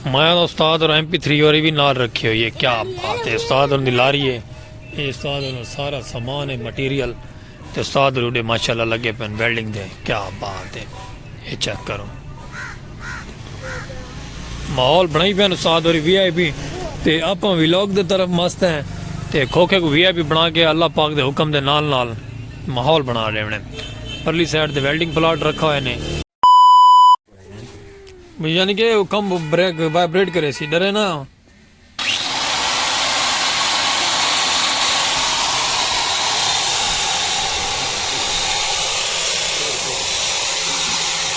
मैं उस्ताद और MP3 और भी नाल रखी हुई है। क्या बात है, उस्ताद और ला रही है ये उस्ताद और सारा सामान है मटीरियल तो उस्ताद रूडे माशाल्लाह लगे पे वेल्डिंग दे। क्या बात है, ये चेक करो माहौल बनाई पे उस्ताद और VIP ते आप व्लॉग दे तरफ मस्त हैं ते खोखे को VIP बना के अल्लाह पाक दे हुक्म दे नाल नाल माहौल बना रहे हैं। परली साइड ते वेल्डिंग प्लाट रखा हुआ ने यानी कि कम ब्रेक वाइब्रेट करे सी डरे ना।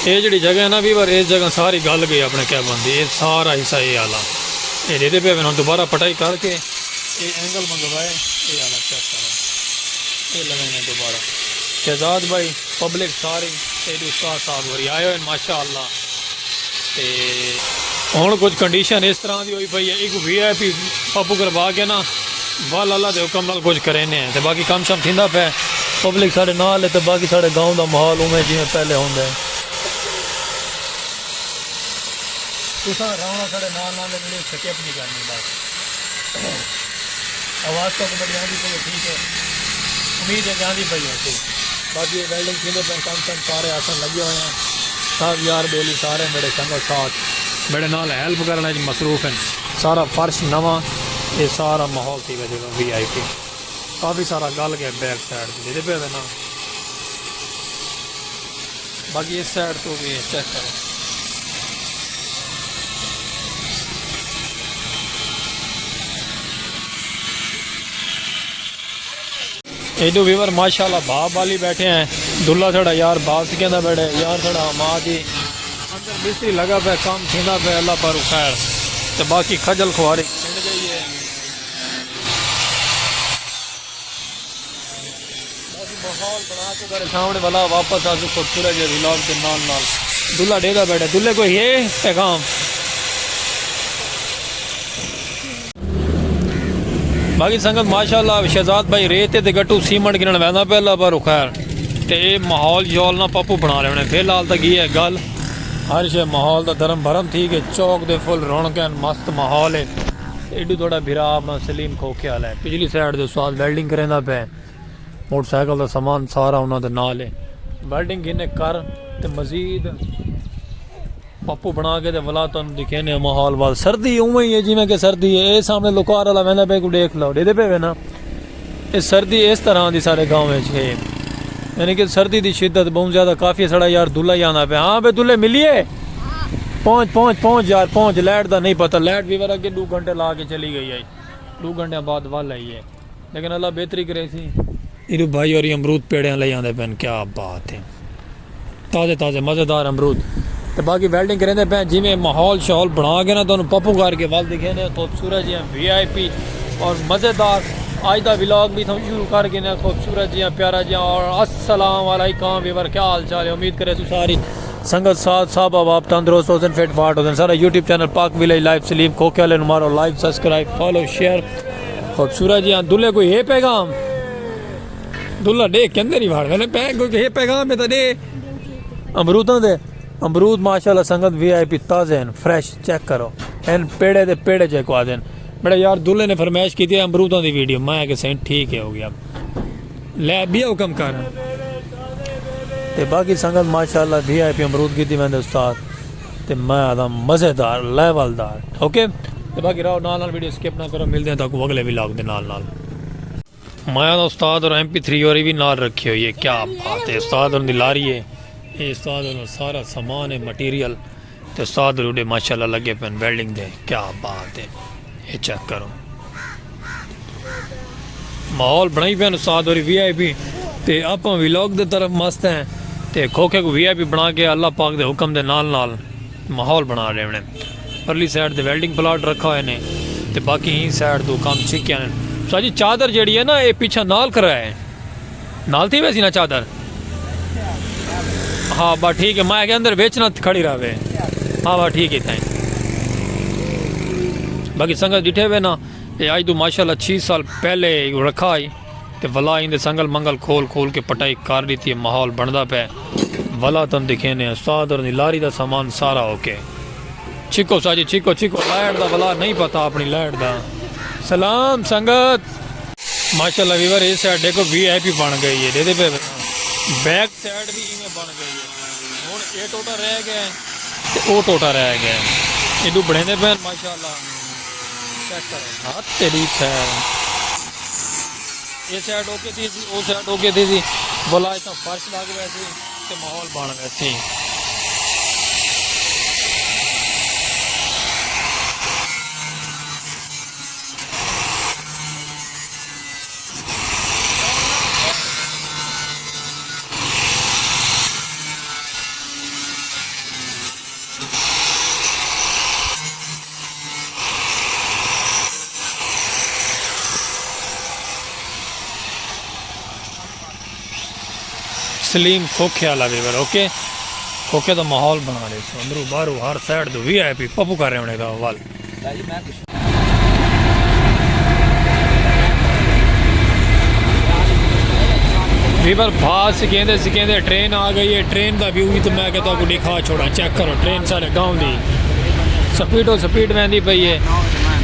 ये जी जगह है ना भी बार इस जगह सारी गल गई अपने क्या बनती ये सारा हिस्सा ये आला ये दे पे हम दोबारा पटाई करके ये एंगल मंगवाए ये आला चेक करो ये लगाने दोबारा शहजाद भाई पब्लिक सारी उस्ताद साहब हो आए हुए माशाअल्लाह। ते हुण कुछ कंडीशन इस तरह की हुई पई है एक VIP पप्पू करवा के ना वाल अल्लाह दे हुक्म नाल कुछ करेने ते बाकी कम शम थींदा पे पब्लिक साढ़े नाल है ते बाकी साढ़े गाँव का माहौल उमें जिवें पहले होंदा है। तुसा रौना साढ़े नाल वीडियो स्किप नहीं करनी बस आवाज़ तो बड़ी आँधी पई ठीक है उम्मीद है आँधी पई है। बाकी ये वेल्डिंग थींदे पे कम शम सारे आसन लगे हुए हैं सब यार बेली सारे मेरे संग साथ मेरे नाल हेल्प करने मसरूफ हैं। सारा फर्श नवा ये सारा माहौल थी वजह VIP काफ़ी सारा गल गया बैक साइड दे पे ना बाकी इस साइड तो भी चेक करो एडो वीवर माशाल्लाह बाप वाली बैठे हैं दुल्ला थोड़ा यार बाप से कहना बैठे यार थोड़ा माँ जी अंदर मिस्त्री लगा पे काम थींदा पे अल्लाह पर खैर तो बाकी खजल खुआरी जाइए माहौल बना के मेरे सामने वाला वापस आ खूबसूरत जो व्लॉग के नाल नाल दुल्ला डेगा बैठे दुल्ले को ये पैगाम बाकी संगत माशाल्लाह शहजाद भाई रेत ते गट्टू सीमेंट गिनन वैदा पहला पर खैर ते माहौल जौल ना पप्पू बना रहे हैं फिलहाल तक ये है गल हर शे माहौल का धर्म भरम ठीक है चौक दे फुल रौनक मस्त माहौल है। एडू थोड़ा बिरा अपना सलीम खोखे वाला है पिछली साइड दे स्वाद वेल्डिंग करेंदा पे मोटरसाइकिल का सामान सारा उन्होंने नाल है वेल्डिंग गिने कर ते मजीद पप्पू बना के वला तुम दिखे ने माहौल वाल सर्दी उवें ही है जिमें कि सर्दी है ये सामने लुकार वाला वहदा पे को देख लो दे पे ना ये सर्दी इस तरह की सारे गाँव में है यानी कि सर्दी की शिद्दत बहुत ज़्यादा काफ़ी सारा यार दुल्ला ही आना पे। हाँ भाई दुल्ले मिलिए पहुँच यार पहुँच लाइट का नहीं पता लाइट भी वारा के 2 घंटे ला के चली गई है 2 घंटे बाद वाल आई है लेकिन अल्लाह बेहतरी करे सी इरू भाई और अमरूद पेड़ियाँ ले आते पे क्या बात है ताज़े ताज़े मज़ेदार अमरूद तो बाकी वेल्डिंग करेंगे पे जिमें माहौल शहौल बना के ना तुम पप्पू करके वाल दिखे ने खूबसूरत जी VIP और मज़ेदार आज का व्लॉग भी तुम शुरू करके ना खूबसूरत जी प्यारा जी और अस्सलाम वालेकुम वीवर क्या हाल चाल है उम्मीद करे सारी संगत साथ साहब आप तंदुरुस्त हो फिट फाट हो सारा यूट्यूब चैनल पाक विलेज लाइव सलीम खोखे वाले मारो लाइक सब्सक्राइब फॉलो शेयर खूबसूरत जी दुल्ले कोई ये पैगाम दुल्ला डे के अंदर ही वाड़ मैंने ये पैगाम है तो डे अमरूदों दे अमरूद माशाल्लाह संगत VIP ताज़े हैं फ्रेश चेक करो इन पेड़े दे पेड़े चेकवा दें बड़े यार दुल्ले ने फरमाइश की थी अमरूदों की वीडियो मैं कि सही ठीक है हो गया ले भी हुक्म कर ते बाकी संगत माशाल्लाह VIP अमरूद की थी मैंने उस्ताद ते मैं आदा मज़ेदार लेवलदार ओके ते बाकी रहो नाल वीडियो स्किप ना करो मिलते हैं तक अगले व्लॉग दे नाल मैं उस्ताद और MP3 और भी नाल रखी हुई है। क्या बात है उस्ताद और ला रही है ये उस्ताद और सारा सामान है मटीरियल तो उस्ताद रूडे माशाल्लाह लगे पे वेल्डिंग दे। क्या बात है, ये चेक करो माहौल बनाई पे उस्ताद और VIP ते आप व्लॉग दे तरफ मस्त हैं ते खोखे को VIP बना के अल्लाह पाक दे हुक्म दे नाल नाल माहौल बना रहे हैं। परली साइड ते वेल्डिंग प्लाट रखा हुआ ने ते बाकी ही साइड तो काम सीखिया ने साजी चादर जड़ी है ना ये पीछा नाल कराए नाल थी वैसी ना चादर हाँ बा ठीक है मैं के अंदर बेचना खड़ी रहे हाँ बा ठीक है थैंक बाकी संगत डिठे हुए ना ये आज तो माशाल्लाह 6 साल पहले रखा आई तो वला इंदे संगल मंगल खोल खोल के पटाई कर दी थी माहौल बनता पे वला तुम दिखे ने उस्ताद और लारी का सामान सारा ओके छिको साजी छिको छिको लाइट दा भला नहीं पता अपनी लाइट दा। सलाम संगत माशाल्लाह वीवर इस साइड देखो वीआईपी बन गई है दे पे बैक साइड भी इवें बन गई है। हुन ये टोटा रह गया ते ओ टोटा रह गया इदू बने पे माशाल्लाह चेक करो हाथ तेरी खैर ये साइड ओके थी ओ साइड ओके थी बोला इतना फर्श लग वैसे ते माहौल बन वैसे। सलीम खोखे वाला वीवर ओके खोखे तो माहौल बना रहे सो अंदरू बाहरों हर साइड तो वीआईपी पप्पू कर रहे होने का वाल। वीवर भाग सिकेंदे ट्रेन आ गई है। ट्रेन का व्यू भी तो मैं कहता हूँ दिखा छोड़ा चेक करो ट्रेन सारे गाँव की स्पीड वहदी पई है।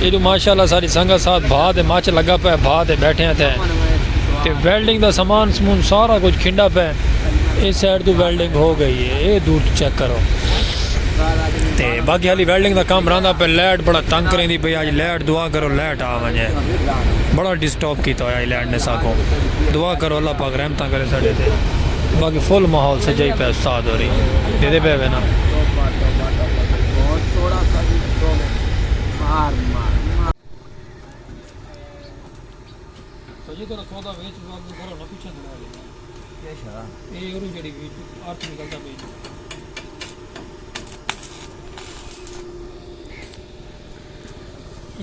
ये तो माशाल्लाह सारी संगत साथ भात है मच लगा पे भात है बैठे थे ते वेल्डिंग का समान समून सारा कुछ खिंडा पे इस साइड तो वेल्डिंग हो गई है ये दूर तो चेक करो ते बाकी हाली वेल्डिंग का काम रहा पे। लाइट बड़ा तंग करेंदी पई आज लाइट दुआ करो लाइट आ वजे बड़ा डिस्टर्ब किया होया लाइट ने साको दुआ करो अल्लाह पाक रहमत करे साडे ते। बाकी फुल माहौल सजाई पे उस्ताद हो रही दे पे ना ये तो सौदा वेच वाला करो ना पीछे दुआ ले ये शरा ये और जड़ी अर्थ निकलता पे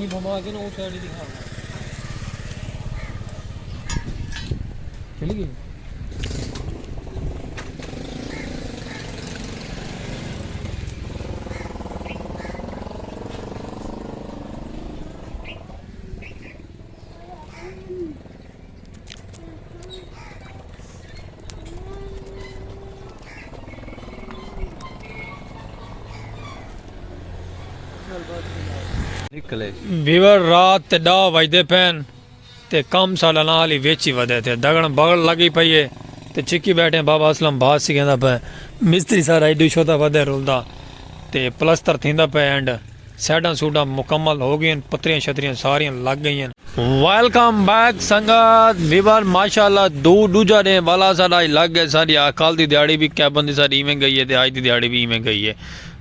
ये घुमा के ना वो साइड दिखा चली गई। वीवर रात ते 10 बजते पैन ते कम साल हाली वेची वधे थे दगन बगड़ लगी पई है ते चिक्की बैठे बाबा असलम बात सी कहंदा पे मिस्त्री सारा एडू छोटा वधे रुलदा ते प्लस्तर थींदा पे एंड साइडां सूडां मुकम्मल हो गई पत्रियां छतरियां सारियां लग गई। वेलकम बैक संगत वीवर माशाल्लाह दूजा डे वाला सारा लग गए सारी अकाल दी दिहाड़ी भी कैबन दी सारी इवें गई है ते आज दी दिहाड़ी भी इवें गई है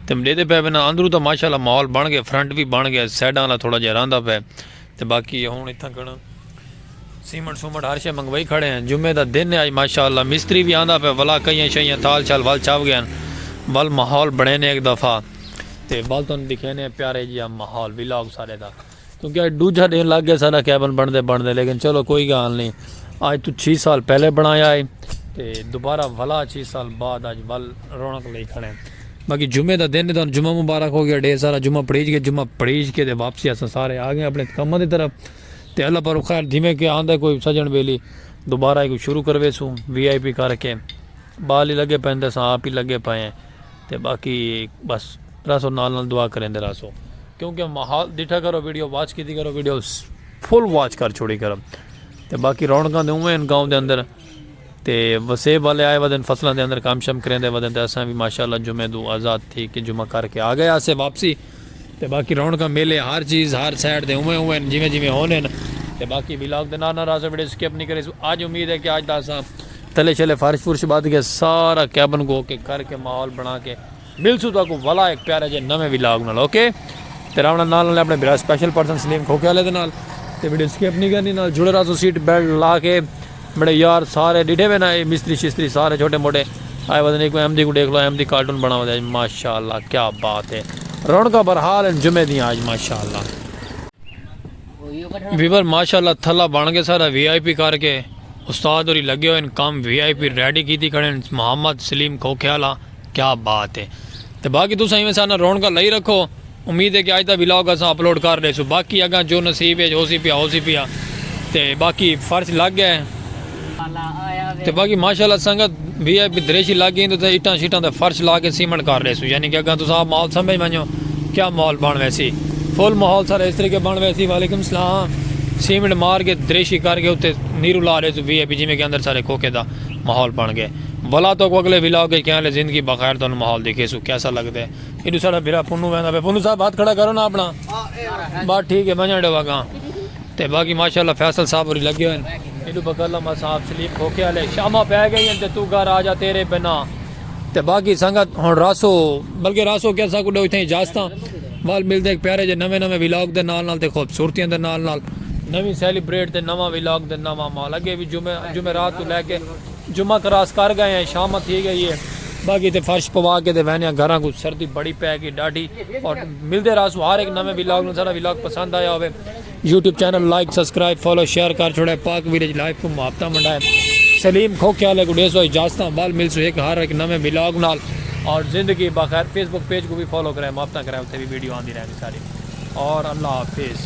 ते देते पे ना अंदरू तो माशाल्लाह माहौल बन गया फ्रंट भी बन गया साइडां वाला थोड़ा जिहा रहिंदा पे ते बाकी हुण इत्थां कण सीमेंट सूमेंट हर शे मंगवाई खड़े हैं। जुम्मे का दिन है आज माशाल्लाह मिस्त्री भी आंदा पे वला कई शइयां थाल छाल वल छप गए वल माहौल बने ने एक दफ़ा ते वल तुहानूं दिखे ने प्यारे जिहा माहौल व्लॉग सारे दा क्योंकि अज दूजा दिन लग गया सारा कैबन बनते लेकिन चलो कोई गल नहीं आज तो 6 साल पहले बनाया है ते दोबारा वला 6 साल बाद अज वल रौनक ले खड़े। बाकी जुम्मे का दिन तो जुम्मा मुबारक हो गया ढेर सारा जुम्मा पढ़ीज के वापसी अस सारे आ गए अपने कम्म की तरफ ते अल्लाह पर खैर धीमे के आंदा कोई सजन बेली दोबारा एक शुरू करवे सू वीआईपी करके बाल ही लगे पैंदे आप ही लगे पे हैं ते बाकी बस रसो नाल दुआ करें रसो क्योंकि माहौल दिठा करो वीडियो वॉच की करो वीडियो फुल वॉच कर छोड़ी करो ते बाकी रौनक उवें गाँव के अंदर ते वसेब वाले आए वदन फसलों के अंदर काम शम करेंदे वदन ते असां भी माशाल्लाह जुम्मे दू आज़ाद थी कि जुम्मा करके आ गए आसे वापसी ते बाकी रौनक मेले हर चीज़ हर साइड दे उवें जिमें जिमें होने ते बाकी व्लॉग दे नाल रासो वीडियो स्किप नहीं करे। आज उम्मीद है कि आज दा असां तले चले फर्श फुर्श बांध के सारा कैबन को के करके माहौल बना के मिलसू को वाला एक प्यारे जे नवे व्लॉग नाल ओके ते रावणा नाल अपने मेरा स्पेशल पर्सन सलीम खोखे वाले दे नाल ते वीडियो स्किप नहीं करनी नाल जुड़े रहो सीट बेल्ट ला के बड़े यार सारे डिठे हुए ना मिस्त्री शिस्त्री सारे छोटे मोटे आए वजन को अहमदी को देख लो अहमदी कार्टून बना हुआ है माशाल्लाह क्या बात है रौनक बरहाल जुम्मे दी आज माशाल्लाह वीवर माशाल्लाह थला बन के सारा वीआईपी करके उस्ताद और लगे हुए काम वीआईपी रेडी की खड़े मोहम्मद सलीम खोखेवाला क्या बात है तो बाकी तुम इवें सारा रौनक लाई रखो उम्मीद है कि अज का व्लॉग अस अपलोड कर रहे सो बाकी अगर जो नसीब है हो सी पिया तो बाकी फर्श लग गया तो बाकी माशाल्लाह संगत वीआईपी दरेशी लग गई तो इट्टां शीटां का फर्श ला के सीमेंट कर रहे सो यानी कि अगर तुम आप माहौल समझ वनो क्या माहौल बन वैसी फुल माहौल सारा इस तरीके बन वैसी। वालेकुम सलाम। सीमेंट मार के दरेशी करके उत्ते नीरू ला रहे VIP जिमें के अंदर सारे खोखे का माहौल बन गए। वाला तो अगले विलाग के क्या जिंदगी बखैर तो माहौल देखे सू कैसा लगता है। इनू सारा मेरा पुन्नू वहदा पे पुन्नू साहब हाथ खड़ा करो ना अपना बात ठीक है मैं डवागा तो बाकी माशाल्लाह फैसल साहब और लगे हुए इनू बकला मा साहब सलीम खोखे वाले शामा पै गई ते तू घर आ जा तेरे बिना ते बाकी संगत हुण रासो बल्कि रासो क्या सा कुछ इतने इजाजत वाल मिलते एक प्यारे जे नवे नवे विलाग के नाल ते खूबसूरतियां दे नाल नवी सैलीब्रेट ते नवा विलाग दे नवा माल अगे भी जुमे रात तो लैके जुम्मा क्रॉस कर गए हैं शाम थी गई है। बाकी तो फर्श पवा के बहने घर को सर्दी बड़ी पै गई डाढ़ी और मिलते रासो हर एक नवे विलाग सारा विलाग पसंद आया हो YouTube channel like subscribe follow share कर छोड़े पाक विलेज लाइफ को मुआवता मंडाए सलीम खोखे वाले को 150 इजाजत बाल मिल सो एक हर एक नवे विलाग नाल और ज़िंदगी बखैर फेसबुक पेज को भी फॉलो करें मुआवता करें उत्थे भी वीडियो आती रहेगी सारी और अल्लाह हाफिज़।